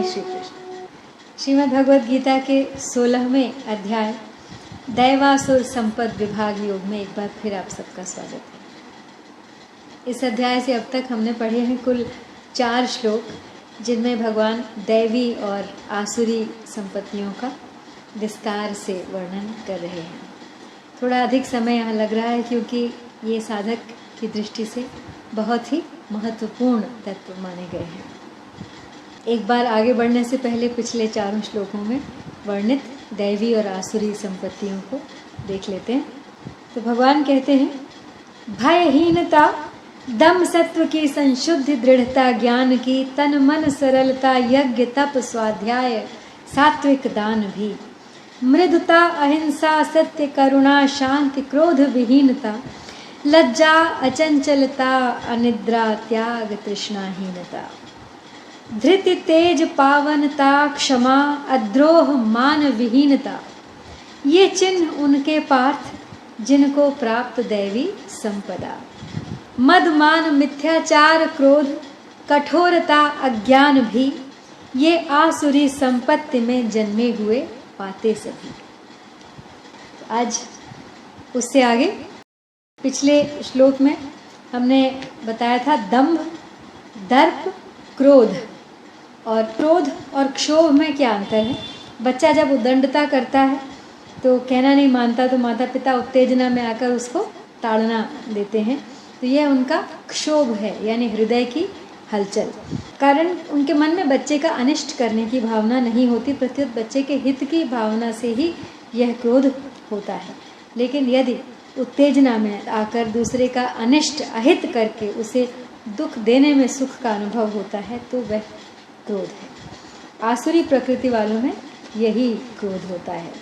जय श्री कृष्ण। श्रीमद् भगवद गीता के 16वें अध्याय दैवासुर संपद विभाग योग में एक बार फिर आप सबका स्वागत है। इस अध्याय से अब तक हमने पढ़े हैं कुल 4 श्लोक, जिनमें भगवान दैवी और आसुरी संपत्तियों का विस्तार से वर्णन कर रहे हैं। थोड़ा अधिक समय यहाँ लग रहा है क्योंकि ये साधक की दृष्टि से बहुत ही महत्वपूर्ण तत्व माने गए हैं। एक बार आगे बढ़ने से पहले पिछले 4 श्लोकों में वर्णित दैवी और आसुरी संपत्तियों को देख लेते हैं। तो भगवान कहते हैं, भयहीनता, दम सत्व की संशुद्धि, दृढ़ता ज्ञान की, तन मन सरलता, यज्ञ तप स्वाध्याय, सात्विक दान भी, मृदुता अहिंसा सत्य करुणा शांति, क्रोध विहीनता, लज्जा अचंचलता, अनिद्रा त्याग तृष्णाहीनता, धृति तेज पावनता, क्षमा अद्रोह मान विहीनता, ये चिन्ह उनके पार्थ जिनको प्राप्त दैवी संपदा। मद मान मिथ्याचार क्रोध, कठोरता अज्ञान भी, ये आसुरी संपत्ति में जन्मे हुए पाते सभी। आज उससे आगे पिछले श्लोक में हमने बताया था दंभ, दर्प, क्रोध और क्षोभ में क्या अंतर है। बच्चा जब उद्दंडता करता है तो कहना नहीं मानता तो माता पिता उत्तेजना में आकर उसको ताड़ना देते हैं, तो यह उनका क्षोभ है, यानी हृदय की हलचल। कारण उनके मन में बच्चे का अनिष्ट करने की भावना नहीं होती, प्रत्युत बच्चे के हित की भावना से ही यह क्रोध होता है। लेकिन यदि उत्तेजना में आकर दूसरे का अनिष्ट अहित करके उसे दुख देने में सुख का अनुभव होता है तो वह क्रोध है। आसुरी प्रकृति वालों में यही क्रोध होता है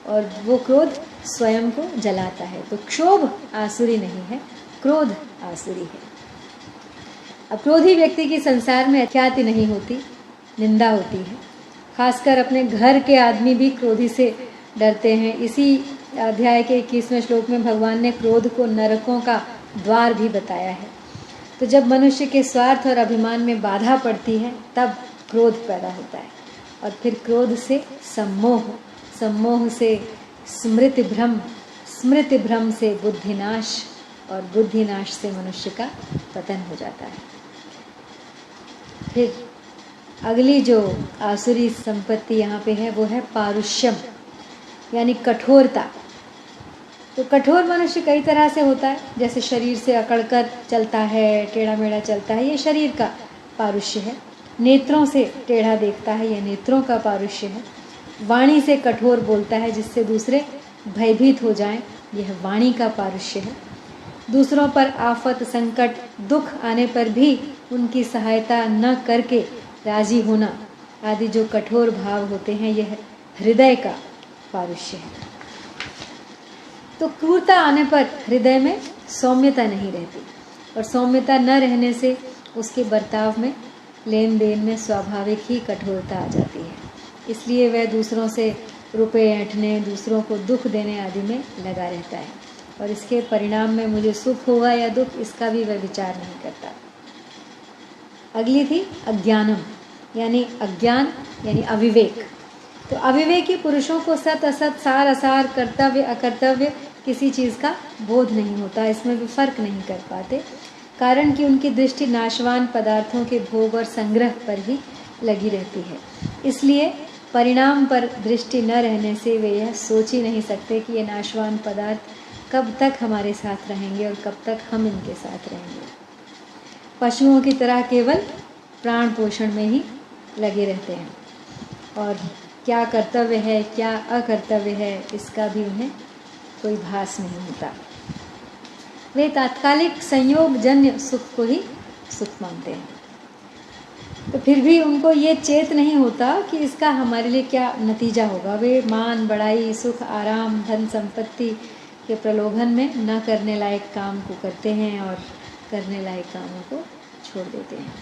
और वो क्रोध स्वयं को जलाता है। तो क्षोभ आसुरी नहीं है, क्रोध आसुरी है। अब क्रोधी व्यक्ति की संसार में ख्याति नहीं होती, निंदा होती है। खासकर अपने घर के आदमी भी क्रोधी से डरते हैं। इसी अध्याय के 21वें श्लोक में भगवान ने क्रोध को नरकों का द्वार भी बताया है। तो जब मनुष्य के स्वार्थ और अभिमान में बाधा पड़ती है तब क्रोध पैदा होता है और फिर क्रोध से सम्मोह, सम्मोह से स्मृति भ्रम, स्मृति भ्रम से बुद्धिनाश और बुद्धिनाश से मनुष्य का पतन हो जाता है। फिर अगली जो आसुरी संपत्ति यहाँ पे है वो है पारुष्यम, यानी कठोरता। तो कठोर मनुष्य कई तरह से होता है, जैसे शरीर से अकड़कर चलता है, टेढ़ा मेढ़ा चलता है, ये शरीर का पारुष्य है। नेत्रों से टेढ़ा देखता है, यह नेत्रों का पारुष्य है। वाणी से कठोर बोलता है जिससे दूसरे भयभीत हो जाएं, यह वाणी का पारुष्य है। दूसरों पर आफत संकट दुख आने पर भी उनकी सहायता न करके राजी होना आदि जो कठोर भाव होते हैं, यह हृदय का पारुष्य है। तो क्रूरता आने पर हृदय में सौम्यता नहीं रहती और सौम्यता न रहने से उसके बर्ताव में, लेन देन में स्वाभाविक ही कठोरता आ जाती है। इसलिए वह दूसरों से रुपए ऐंठने, दूसरों को दुख देने आदि में लगा रहता है और इसके परिणाम में मुझे सुख होगा या दुख, इसका भी वह विचार नहीं करता। अगली थी अज्ञानम, यानी अज्ञान यानी अविवेक। तो अविवेकी पुरुषों को सत असत, सार असार, कर्तव्य अकर्तव्य किसी चीज़ का बोध नहीं होता, इसमें भी फर्क नहीं कर पाते। कारण कि उनकी दृष्टि नाशवान पदार्थों के भोग और संग्रह पर ही लगी रहती है। इसलिए परिणाम पर दृष्टि न रहने से वे यह सोच ही नहीं सकते कि ये नाशवान पदार्थ कब तक हमारे साथ रहेंगे और कब तक हम इनके साथ रहेंगे। पशुओं की तरह केवल प्राण पोषण में ही लगे रहते हैं और क्या कर्तव्य है क्या अकर्तव्य है इसका भी उन्हें कोई भास नहीं होता। वे तात्कालिक संयोग जन्य सुख को ही सुख मानते हैं। तो फिर भी उनको ये चेत नहीं होता कि इसका हमारे लिए क्या नतीजा होगा। वे मान बढ़ाई, सुख, आराम, धन संपत्ति के प्रलोभन में न करने लायक काम को करते हैं और करने लायक कामों को छोड़ देते हैं।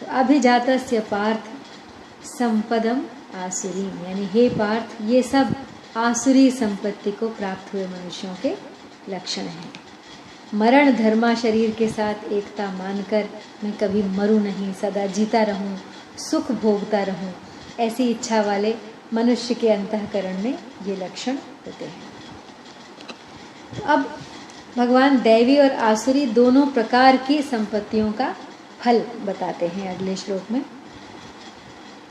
तो अभिजातस्य पार्थ संपदम आसुरी, यानी हे पार्थ, ये सब आसुरी संपत्ति को प्राप्त हुए मनुष्यों के लक्षण हैं। मरण धर्मा शरीर के साथ एकता मानकर मैं कभी मरूं नहीं, सदा जीता रहूं, सुख भोगता रहूं, ऐसी इच्छा वाले मनुष्य के अंतःकरण में ये लक्षण होते हैं। अब भगवान दैवी और आसुरी दोनों प्रकार की संपत्तियों का फल बताते हैं अगले श्लोक में।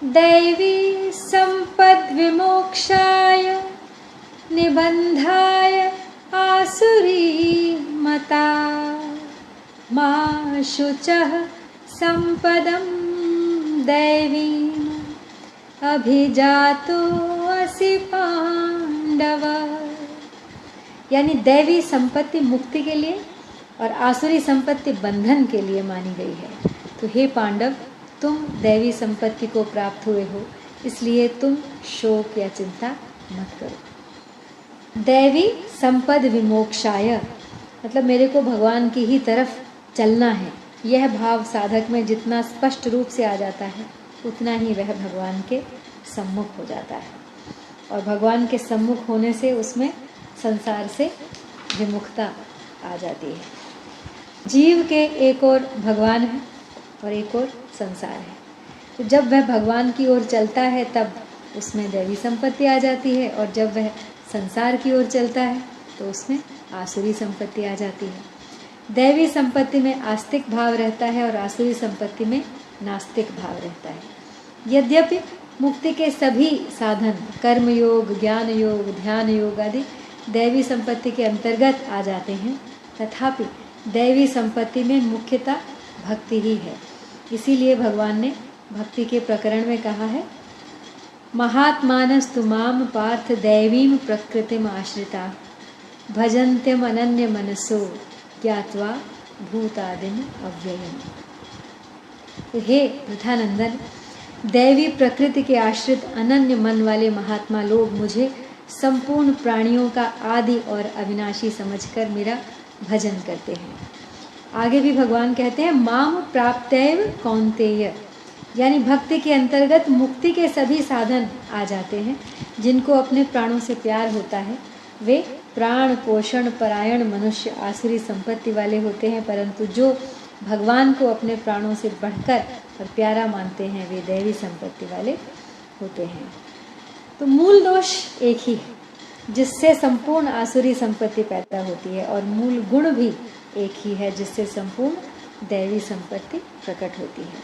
दैवी संपद विमोक्षाय निबंधाय आसुरी मता मा शुचः संपदं दैवीम् अभिजातो असि पांडव। यानी दैवी संपत्ति मुक्ति के लिए और आसुरी संपत्ति बंधन के लिए मानी गई है। तो हे पांडव, तुम दैवी संपत्ति को प्राप्त हुए हो, इसलिए तुम शोक या चिंता मत करो। दैवी संपद विमोक्षाय मतलब मेरे को भगवान की ही तरफ चलना है, यह भाव साधक में जितना स्पष्ट रूप से आ जाता है उतना ही वह भगवान के सम्मुख हो जाता है। और भगवान के सम्मुख होने से उसमें संसार से विमुखता आ जाती है। जीव के एक ओर भगवान है और एक ओर संसार है। तो जब वह भगवान की ओर चलता है तब उसमें दैवी संपत्ति आ जाती है, और जब वह संसार की ओर चलता है तो उसमें आसुरी संपत्ति आ जाती है। दैवी संपत्ति में आस्तिक भाव रहता है और आसुरी संपत्ति में नास्तिक भाव रहता है। यद्यपि मुक्ति के सभी साधन कर्म योग, ज्ञान योग, ध्यान योग आदि दैवी संपत्ति के अंतर्गत आ जाते हैं, तथापि दैवी संपत्ति में मुख्यतः भक्ति ही है। इसीलिए भगवान ने भक्ति के प्रकरण में कहा है, महात्मानस्तु माम पार्थ दैवीम प्रकृतिम आश्रिता भजन्त्यम अनन्य मनसो ज्ञात्वा भूतादिम अव्ययम्। तो हे प्रथानंदन, दैवी प्रकृति के आश्रित अनन्य मन वाले महात्मा लोग मुझे संपूर्ण प्राणियों का आदि और अविनाशी समझकर मेरा भजन करते हैं। आगे भी भगवान कहते हैं, माम प्राप्तैव कौन्तेय, यानी भक्ति के अंतर्गत मुक्ति के सभी साधन आ जाते हैं। जिनको अपने प्राणों से प्यार होता है वे प्राण पोषण परायण मनुष्य आसुरी संपत्ति वाले होते हैं, परंतु जो भगवान को अपने प्राणों से बढ़कर और प्यारा मानते हैं वे दैवी संपत्ति वाले होते हैं। तो मूल दोष एक ही है जिससे संपूर्ण आसुरी संपत्ति पैदा होती है, और मूल गुण भी एक ही है जिससे संपूर्ण दैवी संपत्ति प्रकट होती है।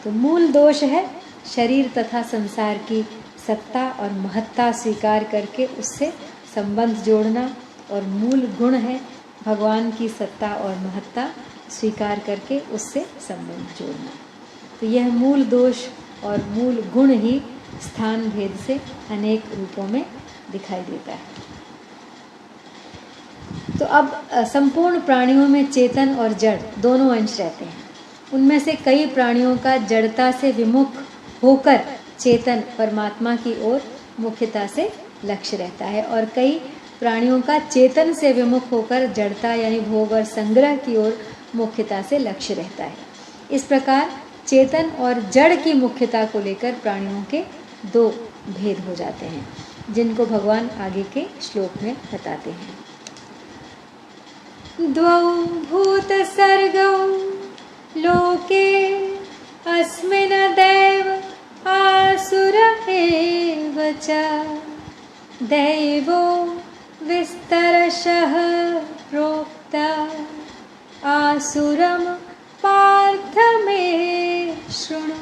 तो मूल दोष है शरीर तथा संसार की सत्ता और महत्ता स्वीकार करके उससे संबंध जोड़ना, और मूल गुण है भगवान की सत्ता और महत्ता स्वीकार करके उससे संबंध जोड़ना। तो यह मूल दोष और मूल गुण ही स्थान भेद से अनेक रूपों में दिखाई देता है। तो अब संपूर्ण प्राणियों में चेतन और जड़ दोनों अंश रहते हैं। उनमें से कई प्राणियों का जड़ता से विमुख होकर चेतन परमात्मा की ओर मुख्यता से लक्ष्य रहता है, और कई प्राणियों का चेतन से विमुख होकर जड़ता यानी भोग और संग्रह की ओर मुख्यता से लक्ष्य रहता है। इस प्रकार चेतन और जड़ की मुख्यता को लेकर प्राणियों के दो भेद हो जाते हैं, जिनको भगवान आगे के श्लोक में बताते हैं। द्वौ भूत सर्गौ लोके अस्मिन् दैव आसुर एव च दैवो विस्तरशः प्रोक्ता आसुरम पार्थ मे शृणु।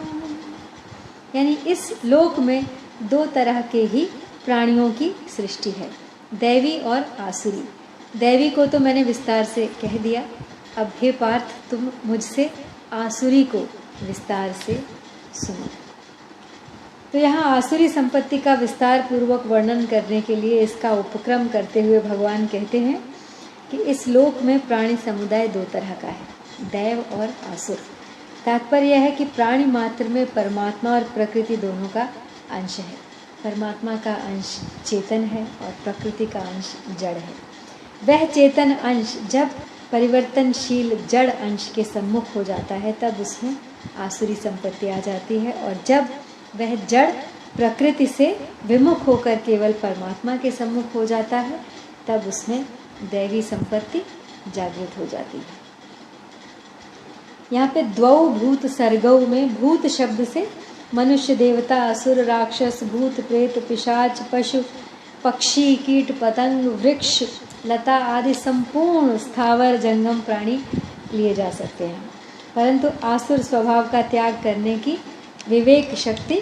यानी इस लोक में दो तरह के ही प्राणियों की सृष्टि है, दैवी और आसुरी। दैवी को तो मैंने विस्तार से कह दिया, अब हे पार्थ तुम मुझसे आसुरी को विस्तार से सुनो। तो यहाँ आसुरी संपत्ति का विस्तार पूर्वक वर्णन करने के लिए इसका उपक्रम करते हुए भगवान कहते हैं कि इस लोक में प्राणी समुदाय दो तरह का है, दैव और आसुर। तात्पर्य यह है कि प्राणी मात्र में परमात्मा और प्रकृति दोनों का अंश है। परमात्मा का अंश चेतन है और प्रकृति का अंश जड़ है। वह चेतन अंश जब परिवर्तनशील जड़ अंश के सम्मुख हो जाता है तब उसमें आसुरी संपत्ति आ जाती है, और जब वह जड़ प्रकृति से विमुख होकर केवल परमात्मा के सम्मुख हो जाता है तब उसमें दैवी संपत्ति जागृत हो जाती है। यहाँ पे द्वौ भूत सर्गौ में भूत शब्द से मनुष्य, देवता, असुर, राक्षस, भूत, प्रेत, पिशाच, पशु, पक्षी, कीट, पतंग, वृक्ष, लता आदि संपूर्ण स्थावर जंगम प्राणी लिए जा सकते हैं, परंतु आसुर स्वभाव का त्याग करने की विवेक शक्ति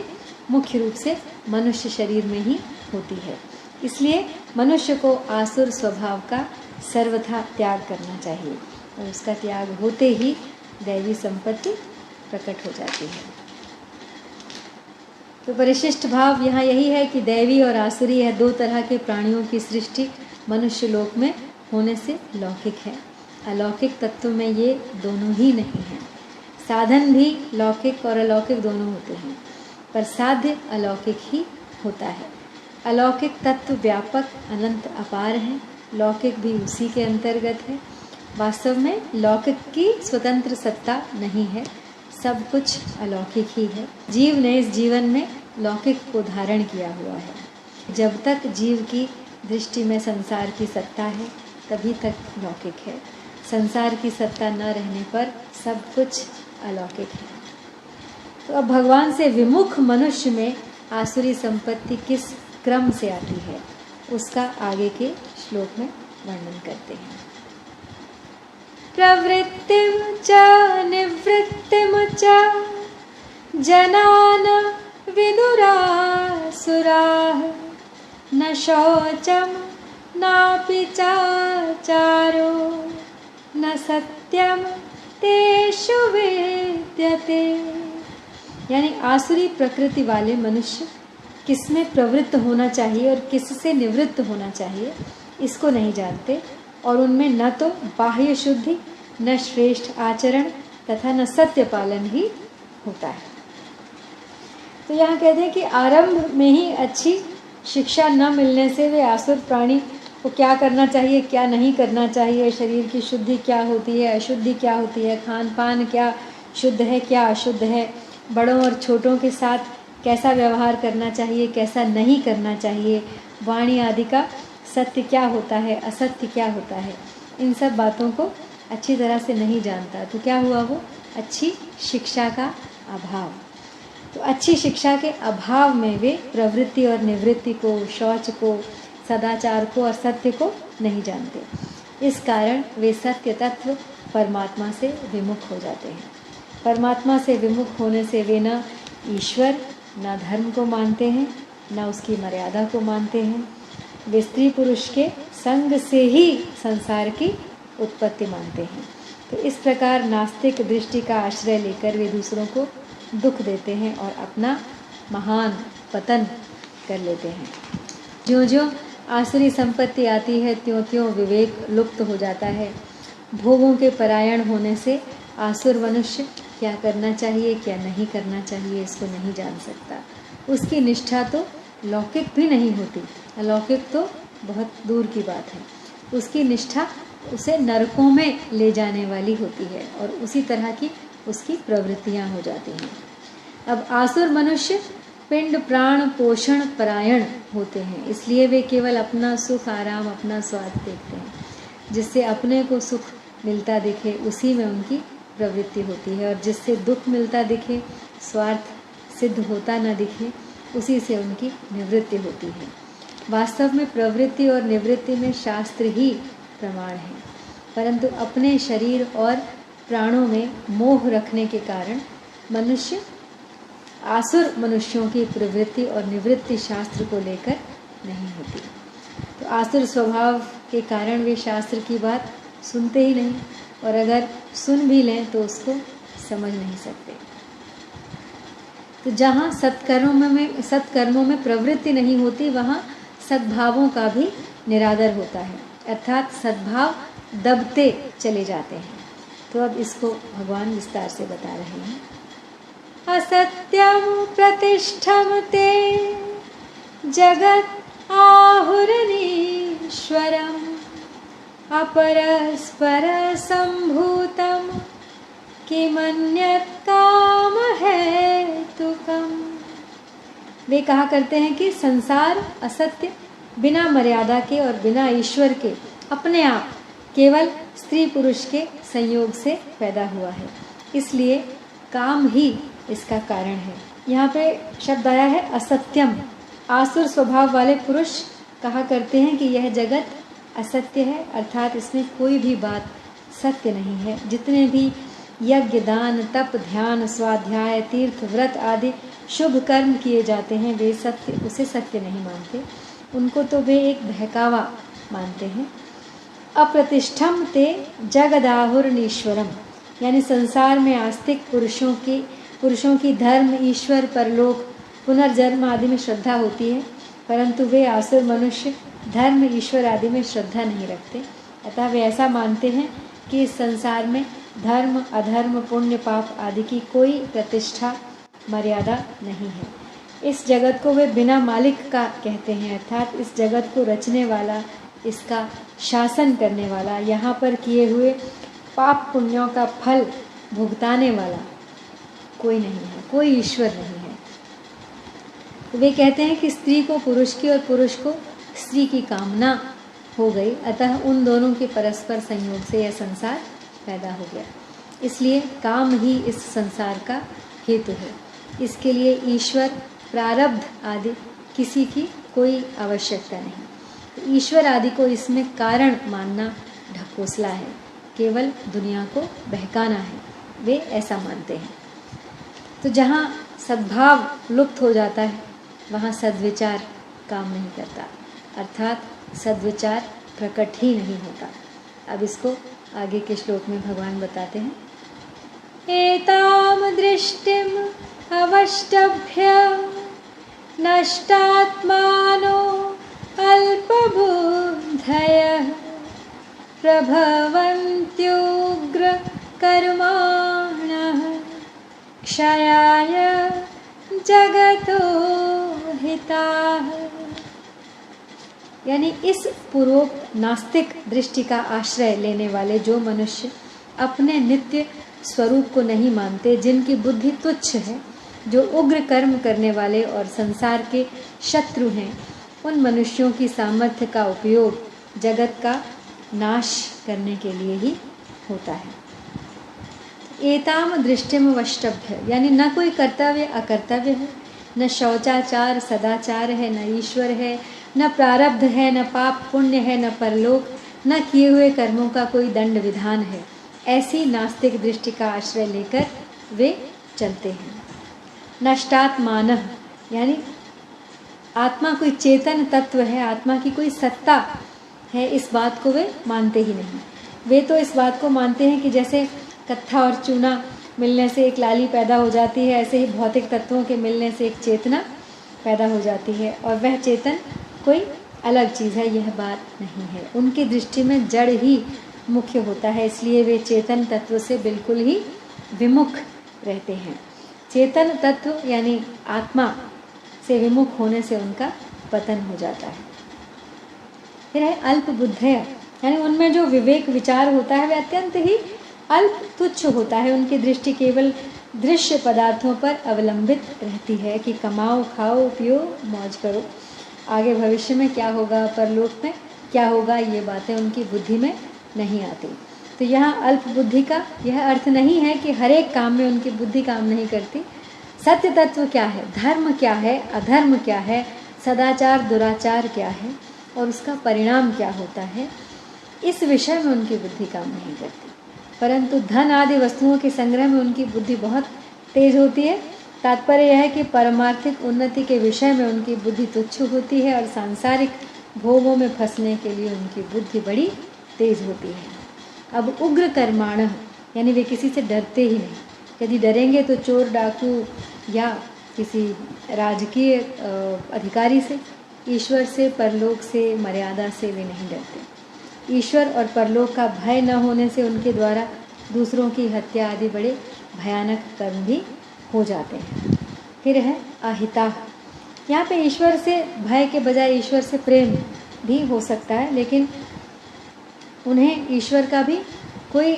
मुख्य रूप से मनुष्य शरीर में ही होती है। इसलिए मनुष्य को आसुर स्वभाव का सर्वथा त्याग करना चाहिए और उसका त्याग होते ही दैवी संपत्ति प्रकट हो जाती है। तो परिशिष्ट भाव यहाँ यही है कि दैवी और आसुरी यह दो तरह के प्राणियों की सृष्टि मनुष्य लोक में होने से लौकिक है। अलौकिक तत्व में ये दोनों ही नहीं है। साधन भी लौकिक और अलौकिक दोनों होते हैं, पर साध्य अलौकिक ही होता है। अलौकिक तत्व व्यापक, अनंत, अपार है, लौकिक भी उसी के अंतर्गत है। वास्तव में लौकिक की स्वतंत्र सत्ता नहीं है, सब कुछ अलौकिक ही है। जीव ने इस जीवन में लौकिक को धारण किया हुआ है। जब तक जीव की दृष्टि में संसार की सत्ता है तभी तक लौकिक है। संसार की सत्ता न रहने पर सब कुछ अलौकिक है। तो अब भगवान से विमुख मनुष्य में आसुरी संपत्ति किस क्रम से आती है उसका आगे के श्लोक में वर्णन करते हैं। प्रवृत्तिम च निवृत्तिम च जनान विदुरासुराः न शौचम नापि चाचारो न सत्यम तेषु विद्यते। यानी आसुरी प्रकृति वाले मनुष्य किसमें प्रवृत्त होना चाहिए और किससे निवृत्त होना चाहिए इसको नहीं जानते, और उनमें न तो बाह्य शुद्धि, न श्रेष्ठ आचरण तथा न सत्य पालन ही होता है। तो यहाँ कहते हैं कि आरंभ में ही अच्छी शिक्षा न मिलने से वे आसुर प्राणी को क्या करना चाहिए, क्या नहीं करना चाहिए, शरीर की शुद्धि क्या होती है, अशुद्धि क्या होती है, खान पान क्या शुद्ध है, क्या अशुद्ध है, बड़ों और छोटों के साथ कैसा व्यवहार करना चाहिए, कैसा नहीं करना चाहिए, वाणी आदि का सत्य क्या होता है, असत्य क्या होता है, इन सब बातों को अच्छी तरह से नहीं जानता। तो क्या हुआ, वो अच्छी शिक्षा का अभाव। तो अच्छी शिक्षा के अभाव में वे प्रवृत्ति और निवृत्ति को, शौच को, सदाचार को और सत्य को नहीं जानते। इस कारण वे सत्य तत्व परमात्मा से विमुख हो जाते हैं। परमात्मा से विमुख होने से वे न ईश्वर न धर्म को मानते हैं, न उसकी मर्यादा को मानते हैं। वे स्त्री पुरुष के संग से ही संसार की उत्पत्ति मानते हैं। तो इस प्रकार नास्तिक दृष्टि का आश्रय लेकर वे दूसरों को दुख देते हैं और अपना महान पतन कर लेते हैं। ज्यों ज्यों आसुरी संपत्ति आती है त्यों त्यों विवेक लुप्त हो जाता है। भोगों के परायण होने से आसुर मनुष्य क्या करना चाहिए, क्या नहीं करना चाहिए इसको नहीं जान सकता। उसकी निष्ठा तो लौकिक भी नहीं होती, अलौकिक तो बहुत दूर की बात है। उसकी निष्ठा उसे नरकों में ले जाने वाली होती है और उसी तरह की उसकी प्रवृत्तियां हो जाती हैं। अब आसुर मनुष्य पिंड प्राण पोषण परायण होते हैं, इसलिए वे केवल अपना सुख आराम, अपना स्वाद देखते हैं। जिससे अपने को सुख मिलता दिखे उसी में उनकी प्रवृत्ति होती है, और जिससे दुख मिलता दिखे, स्वार्थ सिद्ध होता न दिखे, उसी से उनकी निवृत्ति होती है। वास्तव में प्रवृत्ति और निवृत्ति में शास्त्र ही प्रमाण है, परंतु अपने शरीर और प्राणों में मोह रखने के कारण मनुष्य आसुर मनुष्यों की प्रवृत्ति और निवृत्ति शास्त्र को लेकर नहीं होती। तो आसुर स्वभाव के कारण वे शास्त्र की बात सुनते ही नहीं, और अगर सुन भी लें तो उसको समझ नहीं सकते। तो जहाँ सत्कर्मों में प्रवृत्ति नहीं होती वहाँ सद्भावों का भी निरादर होता है, अर्थात सद्भाव दबते चले जाते हैं। तो अब इसको भगवान विस्तार से बता रहे हैं। असत्यम प्रतिष्ठम ते जगत आहुरनीश्वरम अपरस्पर संभूतम किमन्यत् काम हेतुकम्। वे कहा करते हैं कि संसार असत्य, बिना मर्यादा के और बिना ईश्वर के अपने आप केवल स्त्री पुरुष के संयोग से पैदा हुआ है, इसलिए काम ही इसका कारण है। यहाँ पे शब्द आया है असत्यम। आसुर स्वभाव वाले पुरुष कहा करते हैं कि यह जगत असत्य है, अर्थात इसमें कोई भी बात सत्य नहीं है। जितने भी यज्ञ, दान, तप, ध्यान, स्वाध्याय, तीर्थ, व्रत आदि शुभ कर्म किए जाते हैं वे उसे सत्य नहीं मानते, उनको तो वे एक बहकावा मानते हैं। अप्रतिष्ठम ते जगदाहुर्नीश्वरम, यानी संसार में आस्तिक पुरुषों की धर्म, ईश्वर, परलोक, पुनर्जन्म आदि में श्रद्धा होती है, परंतु वे आसुर मनुष्य धर्म, ईश्वर आदि में श्रद्धा नहीं रखते। अतः वे ऐसा मानते हैं कि इस संसार में धर्म, अधर्म, पुण्य, पाप आदि की कोई प्रतिष्ठा, मर्यादा नहीं है। इस जगत को वे बिना मालिक का कहते हैं, अर्थात इस जगत को रचने वाला, इसका शासन करने वाला, यहाँ पर किए हुए पाप पुण्यों का फल भुगताने वाला कोई नहीं है, कोई ईश्वर नहीं है। तो वे कहते हैं कि स्त्री को पुरुष की और पुरुष को स्त्री की कामना हो गई, अतः उन दोनों के परस्पर संयोग से यह संसार पैदा हो गया। इसलिए काम ही इस संसार का हेतु है। इसके लिए ईश्वर, प्रारब्ध आदि किसी की कोई आवश्यकता नहीं। तो ईश्वर आदि को इसमें कारण मानना ढकोसला है, केवल दुनिया को बहकाना है, वे ऐसा मानते हैं। तो जहाँ सद्भाव लुप्त हो जाता है वहाँ सद्विचार काम नहीं करता, अर्थात सद्विचार प्रकट ही नहीं होता। अब इसको आगे के श्लोक में भगवान बताते हैं। एताम दृष्टिम अवष्टभ्य नष्टात्मानो अल्पबुद्धयः प्रभवन्त्युग्र कर्माणः क्षयाय जगतो हिताः। यानी इस पूर्वोक्त नास्तिक दृष्टि का आश्रय लेने वाले जो मनुष्य अपने नित्य स्वरूप को नहीं मानते, जिनकी बुद्धि तुच्छ है, जो उग्र कर्म करने वाले और संसार के शत्रु हैं, उन मनुष्यों की सामर्थ्य का उपयोग जगत का नाश करने के लिए ही होता है। एताम दृष्टिम वष्टभ्य, यानी न कोई कर्तव्य अकर्तव्य है, न शौचाचार सदाचार है, न ईश्वर है, न प्रारब्ध है, न पाप पुण्य है, न परलोक, न किए हुए कर्मों का कोई दंड विधान है। ऐसी नास्तिक दृष्टि का आश्रय लेकर वे चलते हैं। नष्टात्मानः, यानी आत्मा कोई चेतन तत्व है, आत्मा की कोई सत्ता है, इस बात को वे मानते ही नहीं। वे तो इस बात को मानते हैं कि जैसे कत्था और चूना मिलने से एक लाली पैदा हो जाती है, ऐसे ही भौतिक तत्वों के मिलने से एक चेतना पैदा हो जाती है, और वह चेतन कोई अलग चीज़ है, यह बात नहीं है। उनकी दृष्टि में जड़ ही मुख्य होता है, इसलिए वे चेतन तत्व से बिल्कुल ही विमुख रहते हैं। चेतन तत्व यानी आत्मा से विमुख होने से उनका पतन हो जाता है। फिर है अल्प बुद्धय, यानी उनमें जो विवेक विचार होता है वह अत्यंत ही अल्प तुच्छ होता है। उनकी दृष्टि केवल दृश्य पदार्थों पर अवलंबित रहती है कि कमाओ, खाओ, पियो, मौज करो, आगे भविष्य में क्या होगा, परलोक में क्या होगा, ये बातें उनकी बुद्धि में नहीं आती। तो यहाँ अल्प बुद्धि का यह अर्थ नहीं है कि हर एक काम में उनकी बुद्धि काम नहीं करती। सत्य तत्व क्या है, धर्म क्या है, अधर्म क्या है, सदाचार दुराचार क्या है और उसका परिणाम क्या होता है, इस विषय में उनकी बुद्धि काम नहीं करती। परंतु धन आदि वस्तुओं के संग्रह में उनकी बुद्धि बहुत तेज होती है। तात्पर्य यह है कि परमार्थिक उन्नति के विषय में उनकी बुद्धि तुच्छ होती है और सांसारिक भोगों में फंसने के लिए उनकी बुद्धि बड़ी तेज होती है। अब उग्र कर्माणः, यानी वे किसी से डरते ही नहीं। यदि डरेंगे तो चोर डाकू या किसी राजकीय अधिकारी से, ईश्वर से, परलोक से, मर्यादा से वे नहीं डरते। ईश्वर और परलोक का भय न होने से उनके द्वारा दूसरों की हत्या आदि बड़े भयानक कर्म भी हो जाते हैं। फिर है अहिता, यहाँ पे ईश्वर से भय के बजाय ईश्वर से प्रेम भी हो सकता है, लेकिन उन्हें ईश्वर का भी कोई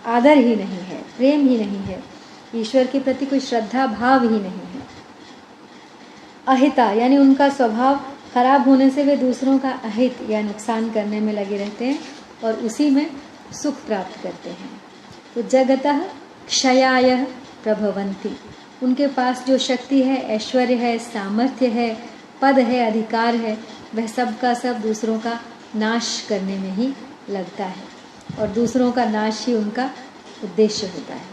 आदर ही नहीं है, प्रेम ही नहीं है, ईश्वर के प्रति कोई श्रद्धा भाव ही नहीं है। अहिता यानी उनका स्वभाव खराब होने से वे दूसरों का अहित या नुकसान करने में लगे रहते हैं और उसी में सुख प्राप्त करते हैं। तो जगतः क्षयाय प्रभवन्ति, उनके पास जो शक्ति है, ऐश्वर्य है, सामर्थ्य है, पद है, अधिकार है, वह सब का सब दूसरों का नाश करने में ही लगता है और दूसरों का नाश ही उनका उद्देश्य होता है।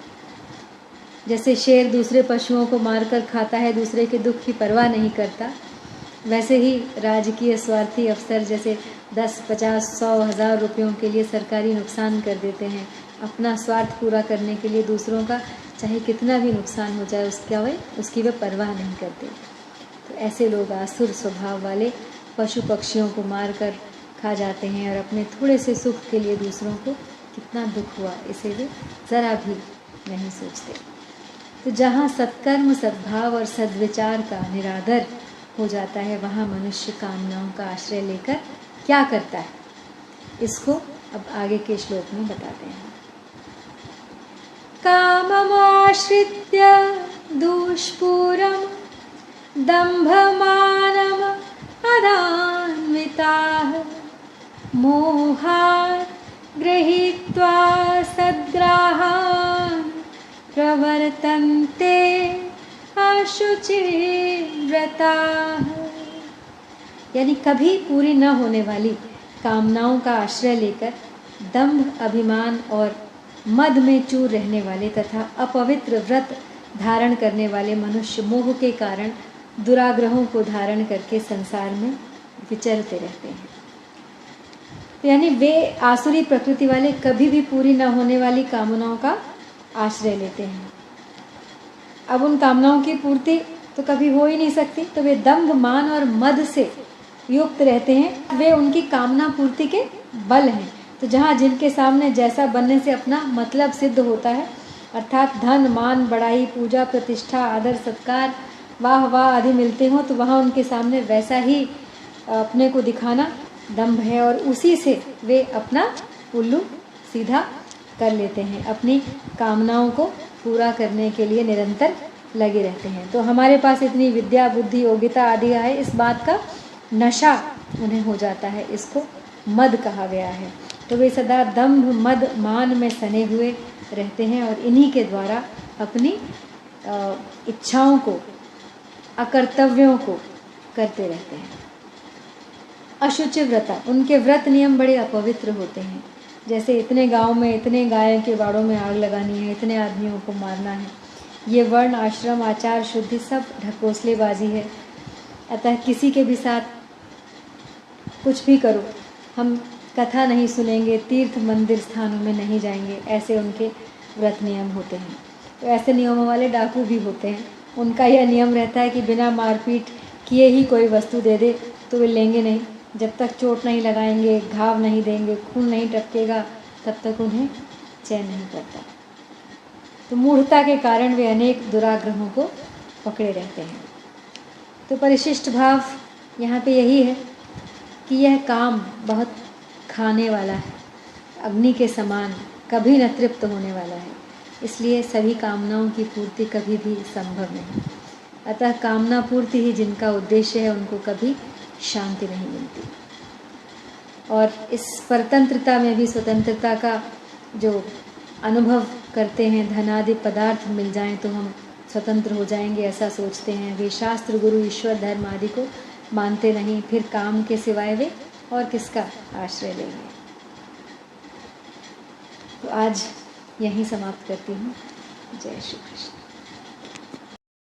जैसे शेर दूसरे पशुओं को मारकर खाता है, दूसरे के दुख की परवाह नहीं करता, वैसे ही राजकीय स्वार्थी अफसर जैसे 10, 50, 100, 1000 रुपयों के लिए सरकारी नुकसान कर देते हैं। अपना स्वार्थ पूरा करने के लिए दूसरों का चाहे कितना भी नुकसान हो जाए उसकी वे परवाह नहीं करते। तो ऐसे लोग आसुर स्वभाव वाले पशु पक्षियों को मार कर खा जाते हैं और अपने थोड़े से सुख के लिए दूसरों को कितना दुख हुआ इसे वे ज़रा भी नहीं सोचते। तो जहाँ सत्कर्म, सद्भाव और सद्विचार का निरादर हो जाता है, वहाँ मनुष्य कामनाओं का आश्रय लेकर क्या करता है, इसको अब आगे के श्लोक में बताते हैं। काममाश्रित्य दुष्पूरं दम्भमानम् अदान्विताः मोहात् गृहीत्वा सद्ग्राहान् प्रवर्तन्ते अशुचिव्रताः। यानी कभी पूरी न होने वाली कामनाओं का आश्रय लेकर दंभ, अभिमान और मद में चूर रहने वाले तथा अपवित्र व्रत धारण करने वाले मनुष्य मोह के कारण दुराग्रहों को धारण करके संसार में विचरते रहते हैं। यानी वे आसुरी प्रकृति वाले कभी भी पूरी न होने वाली कामनाओं का आश्रय लेते हैं। अब उन कामनाओं की पूर्ति तो कभी हो ही नहीं सकती, तो वे दंभ, मान और मद से युक्त रहते हैं। वे उनकी कामना पूर्ति के बल हैं। तो जहाँ जिनके सामने जैसा बनने से अपना मतलब सिद्ध होता है, अर्थात धन, मान, बड़ाई, पूजा, प्रतिष्ठा, आदर, सत्कार, वाह वाह आदि मिलते हों, तो वहाँ उनके सामने वैसा ही अपने को दिखाना दंभ है और उसी से वे अपना उल्लू सीधा कर लेते हैं, अपनी कामनाओं को पूरा करने के लिए निरंतर लगे रहते हैं। तो हमारे पास इतनी विद्या, बुद्धि, योग्यता आदि है, इस बात का नशा उन्हें हो जाता है, इसको मद कहा गया है। तो वे सदा दंभ, मद, मान में सने हुए रहते हैं और इन्हीं के द्वारा अपनी इच्छाओं को, अकर्तव्यों को करते रहते हैं। अशुचि व्रता, उनके व्रत नियम बड़े अपवित्र होते हैं। जैसे इतने गांव में इतने गायों के बाड़ों में आग लगानी है, इतने आदमियों को मारना है, ये वर्ण, आश्रम, आचार, शुद्धि सब ढकोसलेबाजी है। अतः किसी के भी साथ कुछ भी करो, हम कथा नहीं सुनेंगे, तीर्थ मंदिर स्थानों में नहीं जाएंगे, ऐसे उनके व्रत नियम होते हैं। तो ऐसे नियमों वाले डाकू भी होते हैं। उनका यह नियम रहता है कि बिना मारपीट किए ही कोई वस्तु दे दे तो वे लेंगे नहीं। जब तक चोट नहीं लगाएंगे, घाव नहीं देंगे, खून नहीं टपकेगा, तब तक उन्हें चैन नहीं पड़ता। तो मूढ़ता के कारण वे अनेक दुराग्रहों को पकड़े रहते हैं। तो परिशिष्ट भाव यहाँ पे यही है कि यह काम बहुत खाने वाला है, अग्नि के समान, कभी न तृप्त होने वाला है। इसलिए सभी कामनाओं की पूर्ति कभी भी संभव नहीं। अतः कामना पूर्ति ही जिनका उद्देश्य है, उनको कभी शांति नहीं मिलती। और इस परतंत्रता में भी स्वतंत्रता का जो अनुभव करते हैं, धनादि पदार्थ मिल जाएं तो हम स्वतंत्र हो जाएंगे, ऐसा सोचते हैं। वे शास्त्र, गुरु, ईश्वर, धर्म आदि को मानते नहीं, फिर काम के सिवाय वे और किसका आश्रय लेंगे। तो आज यहीं समाप्त करती हूँ। जय श्री कृष्ण।